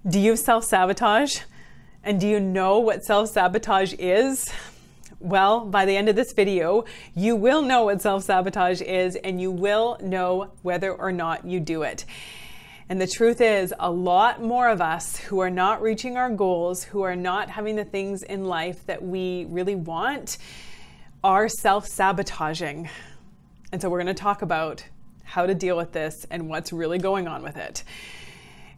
Do you self-sabotage? And do you know what self-sabotage is? Well, by the end of this video, you will know what self-sabotage is, and you will know whether or not you do it. And the truth is, a lot more of us who are not reaching our goals, who are not having the things in life that we really want, are self-sabotaging. And so we're going to talk about how to deal with this and what's really going on with it.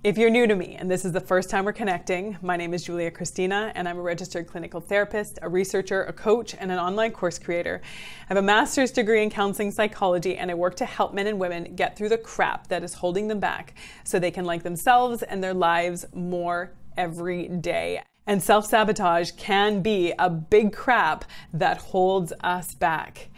If you're new to me and this is the first time we're connecting, my name is Julia Christina and I'm a registered clinical therapist, a researcher, a coach, and an online course creator. I have a master's degree in counseling psychology and I work to help men and women get through the crap that is holding them back so they can like themselves and their lives more every day. And self-sabotage can be a big crap that holds us back.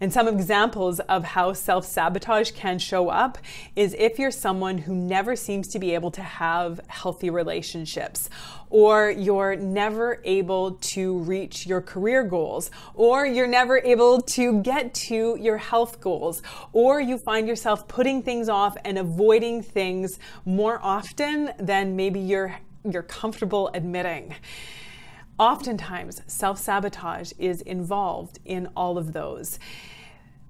And some examples of how self-sabotage can show up is if you're someone who never seems to be able to have healthy relationships, or you're never able to reach your career goals, or you're never able to get to your health goals, or you find yourself putting things off and avoiding things more often than maybe you're comfortable admitting. Oftentimes, self-sabotage is involved in all of those.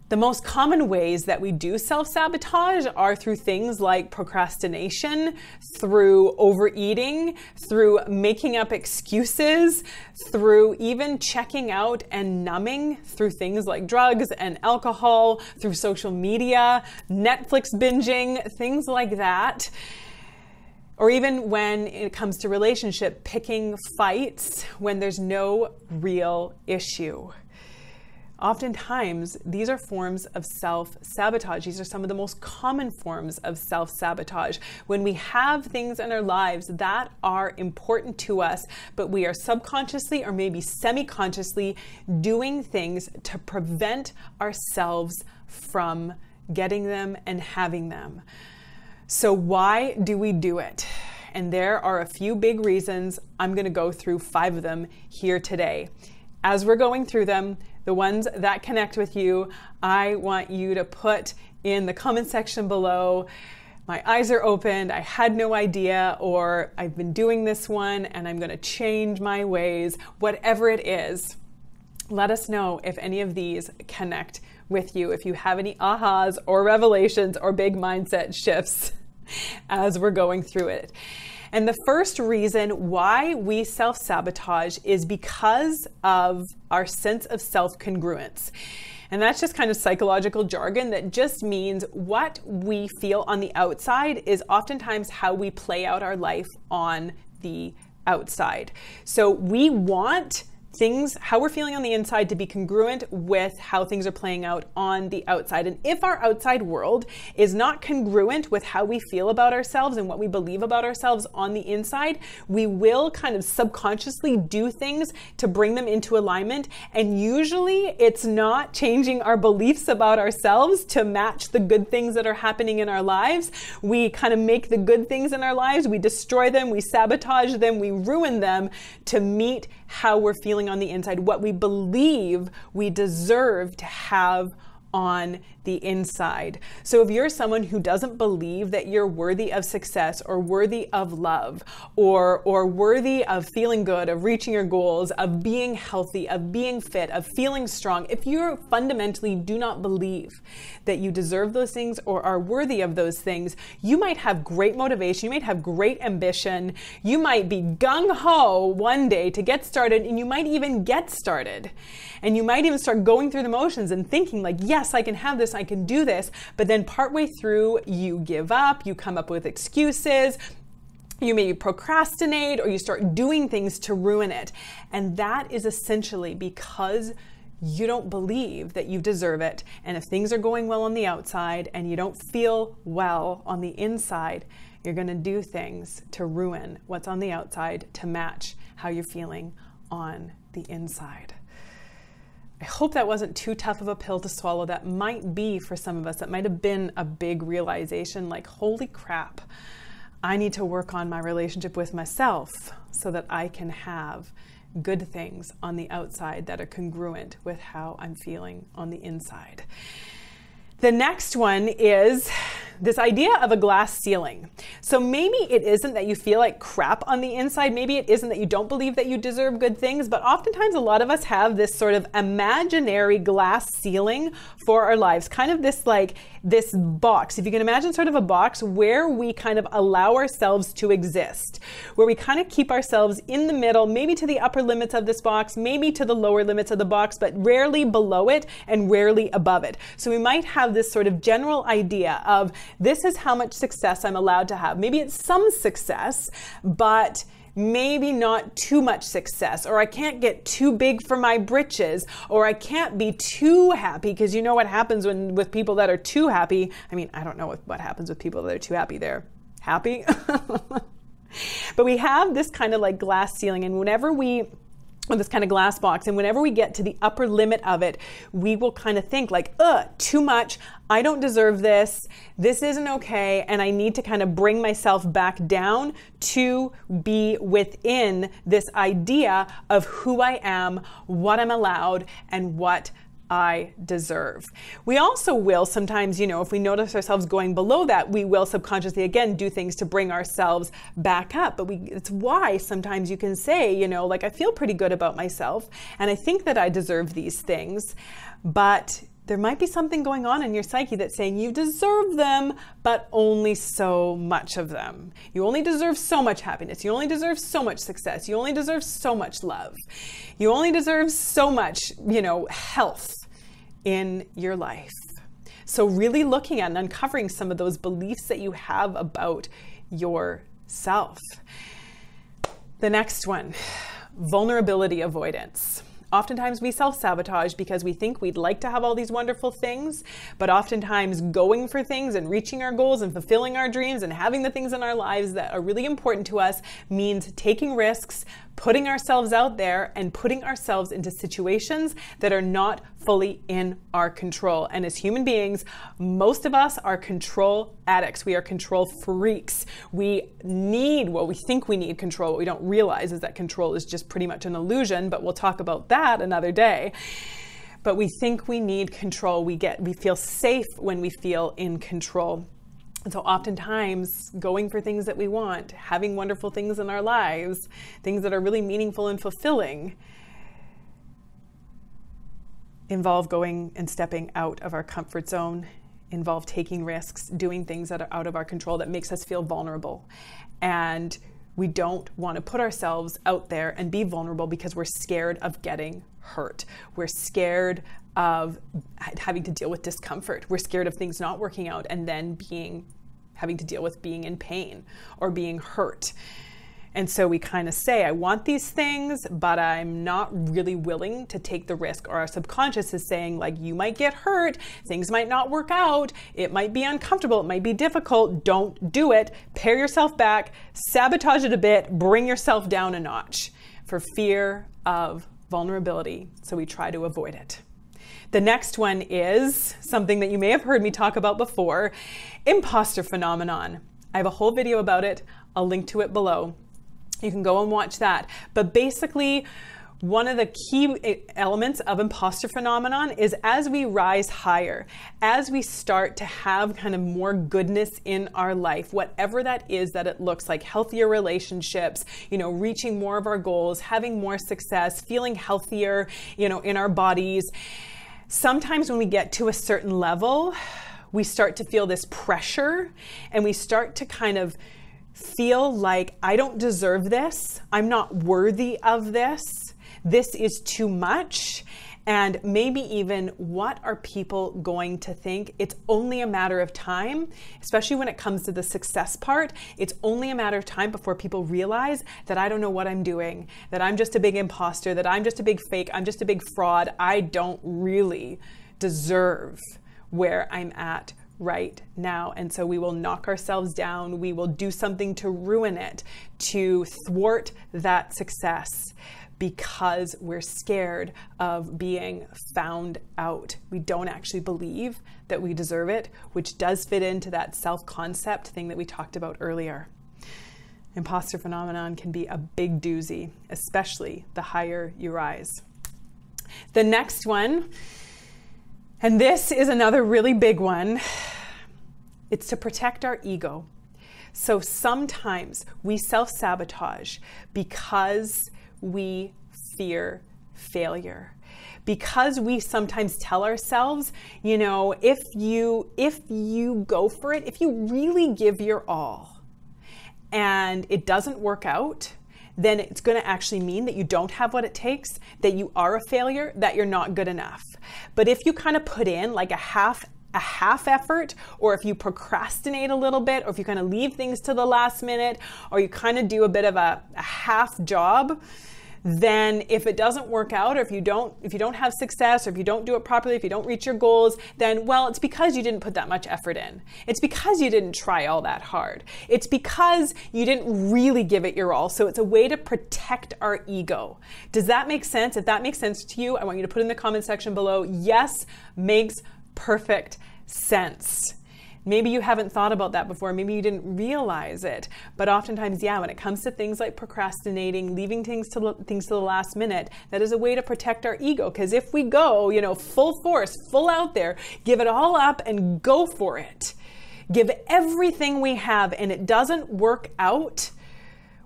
The most common ways that we do self-sabotage are through things like procrastination, through overeating, through making up excuses, through even checking out and numbing through things like drugs and alcohol, through social media, Netflix binging, things like that. Or even when it comes to relationship, picking fights when there's no real issue. Oftentimes, these are forms of self-sabotage. These are some of the most common forms of self-sabotage. When we have things in our lives that are important to us, but we are subconsciously or maybe semi-consciously doing things to prevent ourselves from getting them and having them. So why do we do it? And there are a few big reasons. I'm going to go through 5 of them here today. As we're going through them, the ones that connect with you, I want you to put in the comment section below, my eyes are opened, I had no idea, or I've been doing this one and I'm going to change my ways. Whatever it is, let us know if any of these connect with you, if you have any ahas or revelations or big mindset shifts as we're going through it. And the first reason why we self-sabotage is because of our sense of self-congruence. And that's just kind of psychological jargon that just means what we feel on the outside is oftentimes how we play out our life on the outside. So we want things, how we're feeling on the inside, to be congruent with how things are playing out on the outside. And if our outside world is not congruent with how we feel about ourselves and what we believe about ourselves on the inside, we will kind of subconsciously do things to bring them into alignment. And usually it's not changing our beliefs about ourselves to match the good things that are happening in our lives. We kind of make the good things in our lives, we destroy them, we sabotage them, we ruin them to meet how we're feeling on the inside, what we believe we deserve to have on the inside. So if you're someone who doesn't believe that you're worthy of success or worthy of love or worthy of feeling good, of reaching your goals, of being healthy, of being fit, of feeling strong, if you fundamentally do not believe that you deserve those things or are worthy of those things, you might have great motivation, you might have great ambition, you might be gung-ho one day to get started, and you might even get started. And you might even start going through the motions and thinking like, yes, I can have this, I can do this. But then partway through, you give up, you come up with excuses, you maybe procrastinate, or you start doing things to ruin it. And that is essentially because you don't believe that you deserve it. And if things are going well on the outside and you don't feel well on the inside, you're going to do things to ruin what's on the outside to match how you're feeling on the inside. I hope that wasn't too tough of a pill to swallow. That might be for some of us. That might have been a big realization, like, holy crap, I need to work on my relationship with myself so that I can have good things on the outside that are congruent with how I'm feeling on the inside. The next one is this idea of a glass ceiling. So maybe it isn't that you feel like crap on the inside. Maybe it isn't that you don't believe that you deserve good things, but oftentimes a lot of us have this sort of imaginary glass ceiling for our lives, kind of this box. If you can imagine sort of a box where we kind of allow ourselves to exist, where we kind of keep ourselves in the middle, maybe to the upper limits of this box, maybe to the lower limits of the box, but rarely below it and rarely above it. So we might have this sort of general idea of this is how much success I'm allowed to have. Maybe it's some success, but maybe not too much success, or I can't get too big for my britches, or I can't be too happy, because you know what happens with people that are too happy. I mean, I don't know what happens with people that are too happy. They're happy. But we have this kind of like glass ceiling, and or this kind of glass box, and whenever we get to the upper limit of it, we will kind of think like, too much, I don't deserve this isn't okay, and I need to kind of bring myself back down to be within this idea of who I am, what I'm allowed, and what I deserve. We also will sometimes, if we notice ourselves going below that, we will subconsciously again do things to bring ourselves back up. But it's why sometimes you can say, like, I feel pretty good about myself and I think that I deserve these things, but there might be something going on in your psyche that's saying you deserve them, but only so much of them. You only deserve so much happiness. You only deserve so much success. You only deserve so much love. You only deserve so much, health in your life. So really looking at and uncovering some of those beliefs that you have about yourself. The next one, vulnerability avoidance. Oftentimes we self-sabotage because we think we'd like to have all these wonderful things, but oftentimes going for things and reaching our goals and fulfilling our dreams and having the things in our lives that are really important to us means taking risks, putting ourselves out there, and putting ourselves into situations that are not fully in our control. And as human beings, most of us are control addicts. We are control freaks. We think we need control. What we don't realize is that control is just pretty much an illusion, but we'll talk about that another day. But we think we need control. We feel safe when we feel in control. And so oftentimes going for things that we want, having wonderful things in our lives, things that are really meaningful and fulfilling, involve going and stepping out of our comfort zone, involve taking risks, doing things that are out of our control that makes us feel vulnerable. And we don't want to put ourselves out there and be vulnerable because we're scared of getting hurt. We're scared of having to deal with discomfort. We're scared of things not working out and then having to deal with being in pain or being hurt. And so we kind of say, I want these things, but I'm not really willing to take the risk. Or our subconscious is saying, like, you might get hurt, things might not work out, it might be uncomfortable, it might be difficult, don't do it, pare yourself back, sabotage it a bit, bring yourself down a notch for fear of vulnerability. So we try to avoid it. The next one is something that you may have heard me talk about before, imposter phenomenon. I have a whole video about it. I'll link to it below. You can go and watch that. But basically, one of the key elements of imposter phenomenon is as we rise higher, as we start to have kind of more goodness in our life, whatever that is that it looks like, healthier relationships, reaching more of our goals, having more success, feeling healthier, in our bodies. Sometimes when we get to a certain level, we start to feel this pressure and we start to kind of feel like, I don't deserve this. I'm not worthy of this. This is too much. And maybe even, what are people going to think? It's only a matter of time, especially when it comes to the success part. It's only a matter of time before people realize that I don't know what I'm doing, that I'm just a big imposter, that I'm just a big fake, I'm just a big fraud. I don't really deserve where I'm at right now. And so we will knock ourselves down. We will do something to ruin it, to thwart that success, because we're scared of being found out. We don't actually believe that we deserve it, which does fit into that self-concept thing that we talked about earlier. Imposter phenomenon can be a big doozy, especially the higher you rise. The next one, and this is another really big one, It's to protect our ego. So sometimes we self-sabotage because we fear failure. Because we sometimes tell ourselves, you know, if you go for it, if you really give your all and it doesn't work out, then it's going to actually mean that you don't have what it takes, that you are a failure, that you're not good enough. But if you kind of put in like a half effort, or if you procrastinate a little bit, or if you kind of leave things to the last minute, or you kind of do a bit of a half job, then if it doesn't work out, or if you don't have success, or if you don't do it properly, if you don't reach your goals, then, well, it's because you didn't put that much effort in. It's because you didn't try all that hard. It's because you didn't really give it your all. So it's a way to protect our ego. Does that make sense? If that makes sense to you, I want you to put in the comment section below, yes, makes perfect sense. Maybe you haven't thought about that before. Maybe you didn't realize it. But oftentimes, yeah, when it comes to things like procrastinating, leaving things to the last minute, that is a way to protect our ego. Because if we go, you know, full force, full out there, give it all up and go for it, give everything we have, and it doesn't work out,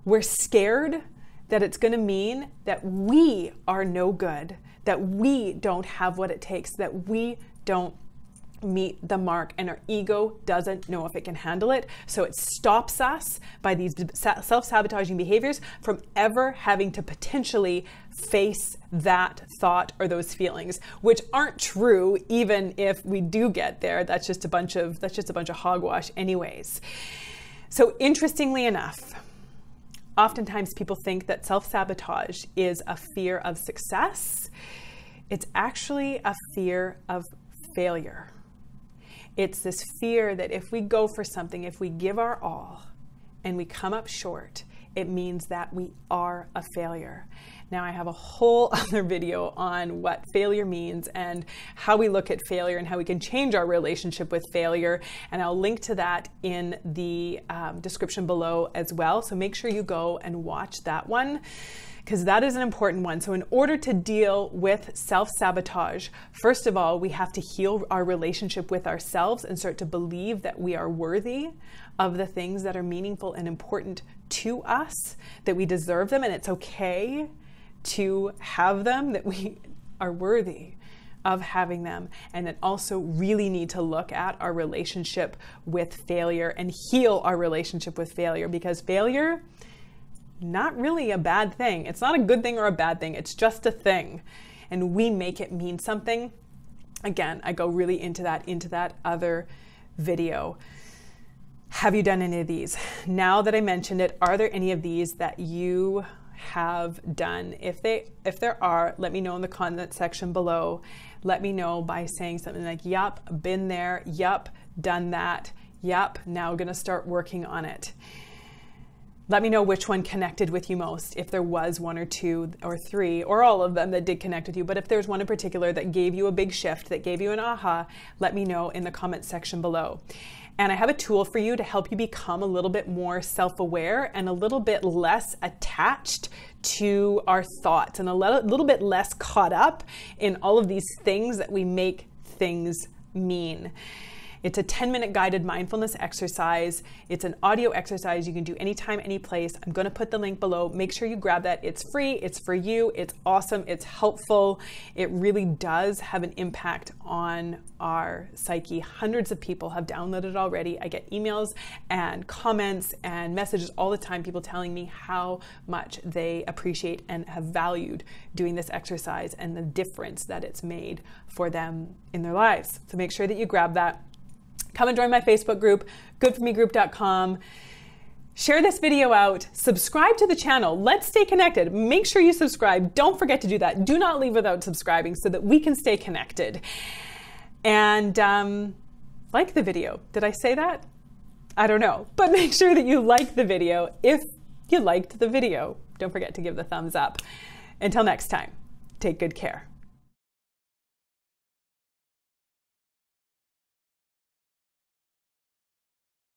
we're scared that it's going to mean that we are no good, that we don't have what it takes, that we don't meet the mark, and our ego doesn't know if it can handle it. So it stops us by these self-sabotaging behaviors from ever having to potentially face that thought or those feelings, which aren't true even if we do get there. That's just a bunch of hogwash anyways. So interestingly enough, oftentimes people think that self-sabotage is a fear of success. It's actually a fear of failure. It's this fear that if we go for something, if we give our all and we come up short, it means that we are a failure. Now, I have a whole other video on what failure means and how we look at failure and how we can change our relationship with failure. And I'll link to that in the description below as well. So make sure you go and watch that one, because that is an important one. So in order to deal with self-sabotage, first of all, we have to heal our relationship with ourselves and start to believe that we are worthy of the things that are meaningful and important to us, that we deserve them and it's okay to have them, that we are worthy of having them. And then also really need to look at our relationship with failure and heal our relationship with failure, because failure, not really a bad thing. It's not a good thing or a bad thing. It's just a thing. And we make it mean something. Again, I go really into that other video. Have you done any of these? Now that I mentioned it, are there any of these that you have done? If there are, let me know in the comment section below. Let me know by saying something like, yup, been there, yup, done that, yup, now gonna start working on it. Let me know which one connected with you most, if there was one or two or three or all of them that did connect with you. But if there's one in particular that gave you a big shift, that gave you an aha, let me know in the comment section below. And I have a tool for you to help you become a little bit more self-aware and a little bit less attached to our thoughts and a little bit less caught up in all of these things that we make things mean. It's a 10-minute guided mindfulness exercise. It's an audio exercise you can do anytime, any place. I'm going to put the link below. Make sure you grab that. It's free. It's for you. It's awesome. It's helpful. It really does have an impact on our psyche. Hundreds of people have downloaded it already. I get emails and comments and messages all the time, people telling me how much they appreciate and have valued doing this exercise and the difference that it's made for them in their lives. So make sure that you grab that. Come and join my Facebook group, goodformegroup.com. Share this video out. Subscribe to the channel. Let's stay connected. Make sure you subscribe. Don't forget to do that. Do not leave without subscribing so that we can stay connected. And like the video. Did I say that? I don't know. But make sure that you like the video if you liked the video. Don't forget to give the thumbs up. Until next time, take good care.